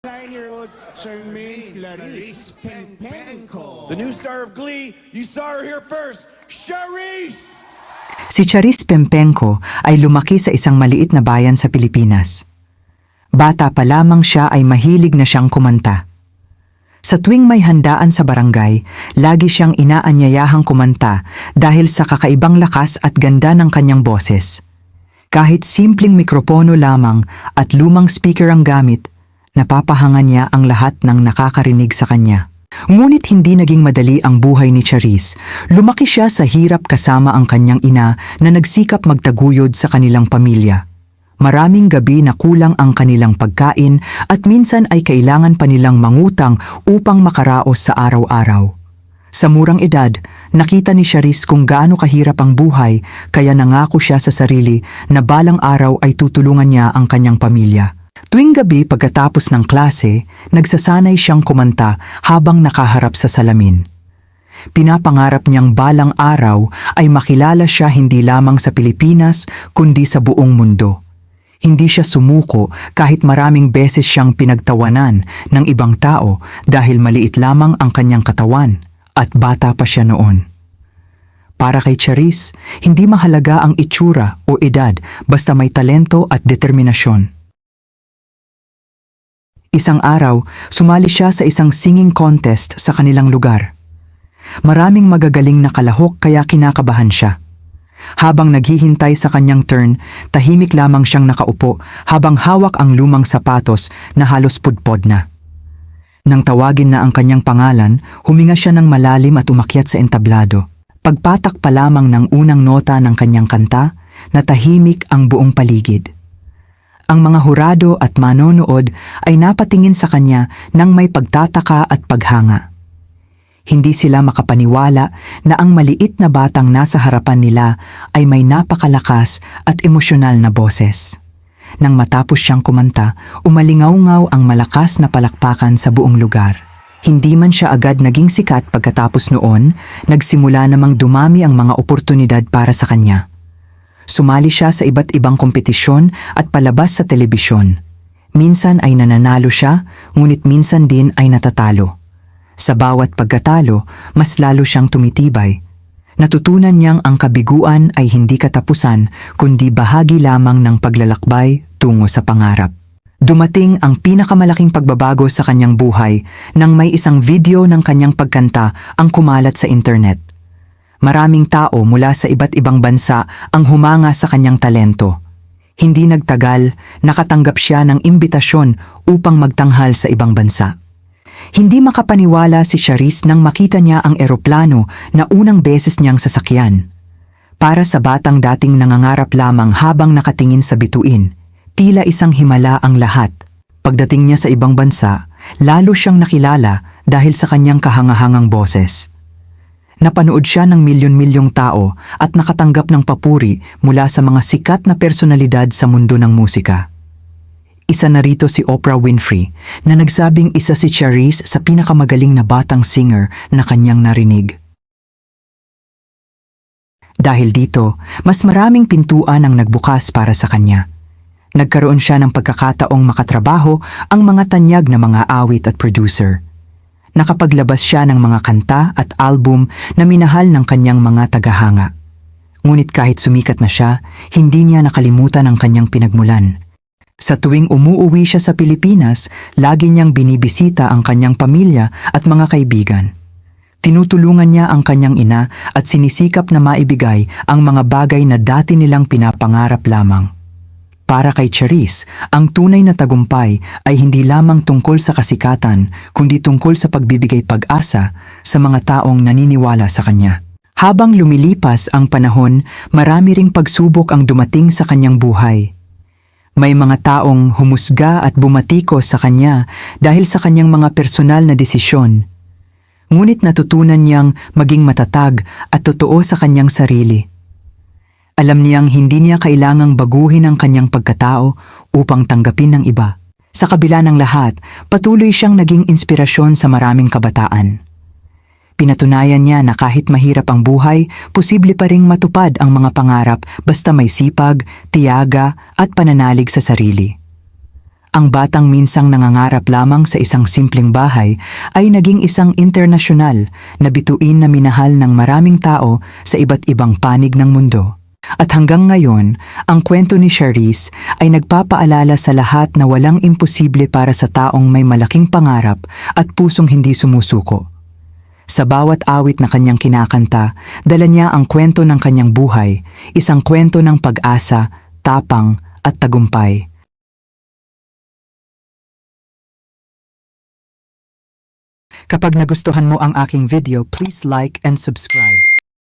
9-year-old Charmaine Clarice Pempenko. The new star of Glee, you saw her here first, Charisse! Si Charisse Pempenko ay lumaki sa isang maliit na bayan sa Pilipinas. Bata pa lamang siya ay mahilig na siyang kumanta. Sa tuwing may handaan sa barangay, lagi siyang inaanyayahang kumanta dahil sa kakaibang lakas at ganda ng kanyang boses. Kahit simpleng mikropono lamang at lumang speaker ang gamit, napapahangan niya ang lahat ng nakakarinig sa kanya. Ngunit hindi naging madali ang buhay ni Charisse. Lumaki siya sa hirap kasama ang kanyang ina na nagsikap magtaguyod sa kanilang pamilya. Maraming gabi na kulang ang kanilang pagkain at minsan ay kailangan pa nilang mangutang upang makaraos sa araw-araw. Sa murang edad, nakita ni Charisse kung gaano kahirap ang buhay kaya nangako siya sa sarili na balang araw ay tutulungan niya ang kanyang pamilya. Tuwing gabi pagkatapos ng klase, nagsasanay siyang kumanta habang nakaharap sa salamin. Pinapangarap niyang balang araw ay makilala siya hindi lamang sa Pilipinas kundi sa buong mundo. Hindi siya sumuko kahit maraming beses siyang pinagtawanan ng ibang tao dahil maliit lamang ang kanyang katawan at bata pa siya noon. Para kay Charisse, hindi mahalaga ang itsura o edad basta may talento at determinasyon. Isang araw, sumali siya sa isang singing contest sa kanilang lugar. Maraming magagaling na kalahok kaya kinakabahan siya. Habang naghihintay sa kanyang turn, tahimik lamang siyang nakaupo habang hawak ang lumang sapatos na halos pudpod na. Nang tawagin na ang kanyang pangalan, huminga siya ng malalim at umakyat sa entablado. Pagpatak pa lamang ng unang nota ng kanyang kanta, natahimik ang buong paligid. Ang mga hurado at manonood ay napatingin sa kanya nang may pagtataka at paghanga. Hindi sila makapaniwala na ang maliit na batang nasa harapan nila ay may napakalakas at emosyonal na boses. Nang matapos siyang kumanta, umalingaw-ngaw ang malakas na palakpakan sa buong lugar. Hindi man siya agad naging sikat pagkatapos noon, nagsimula namang dumami ang mga oportunidad para sa kanya. Sumali siya sa iba't ibang kompetisyon at palabas sa telebisyon. Minsan ay nananalo siya, ngunit minsan din ay natatalo. Sa bawat pagkatalo, mas lalo siyang tumitibay. Natutunan niyang ang kabiguan ay hindi katapusan, kundi bahagi lamang ng paglalakbay tungo sa pangarap. Dumating ang pinakamalaking pagbabago sa kanyang buhay nang may isang video ng kanyang pagkanta ang kumalat sa internet. Maraming tao mula sa iba't ibang bansa ang humanga sa kanyang talento. Hindi nagtagal, nakatanggap siya ng imbitasyon upang magtanghal sa ibang bansa. Hindi makapaniwala si Charisse nang makita niya ang eroplano na unang beses niyang sasakyan. Para sa batang dating nangangarap lamang habang nakatingin sa bituin, tila isang himala ang lahat. Pagdating niya sa ibang bansa, lalo siyang nakilala dahil sa kanyang kahangahangang boses. Napanood siya ng milyon-milyong tao at nakatanggap ng papuri mula sa mga sikat na personalidad sa mundo ng musika. Isa na rito si Oprah Winfrey na nagsabing isa si Charisse sa pinakamagaling na batang singer na kanyang narinig. Dahil dito, mas maraming pintuan ang nagbukas para sa kanya. Nagkaroon siya ng pagkakataong makatrabaho ang mga tanyag na mga awit at producer. Nakapaglabas siya ng mga kanta at album na minahal ng kanyang mga tagahanga. Ngunit kahit sumikat na siya, hindi niya nakalimutan ang kanyang pinagmulan. Sa tuwing umuuwi siya sa Pilipinas, lagi niyang binibisita ang kanyang pamilya at mga kaibigan. Tinutulungan niya ang kanyang ina at sinisikap na maibigay ang mga bagay na dati nilang pinapangarap lamang. Para kay Charisse, ang tunay na tagumpay ay hindi lamang tungkol sa kasikatan, kundi tungkol sa pagbibigay pag-asa sa mga taong naniniwala sa kanya. Habang lumilipas ang panahon, marami ring pagsubok ang dumating sa kanyang buhay. May mga taong humusga at bumatikos sa kanya dahil sa kanyang mga personal na desisyon. Ngunit natutunan niyang maging matatag at totoo sa kanyang sarili. Alam niyang hindi niya kailangang baguhin ang kanyang pagkatao upang tanggapin ng iba. Sa kabila ng lahat, patuloy siyang naging inspirasyon sa maraming kabataan. Pinatunayan niya na kahit mahirap ang buhay, posible pa ring matupad ang mga pangarap basta may sipag, tiyaga at pananalig sa sarili. Ang batang minsang nangangarap lamang sa isang simpleng bahay ay naging isang internasyonal na bituin na minahal ng maraming tao sa iba't ibang panig ng mundo. At hanggang ngayon, ang kwento ni Charisse ay nagpapaalala sa lahat na walang imposible para sa taong may malaking pangarap at pusong hindi sumusuko. Sa bawat awit na kanyang kinakanta, dala niya ang kwento ng kanyang buhay, isang kwento ng pag-asa, tapang at tagumpay. Kapag nagustuhan mo ang aking video, please like and subscribe.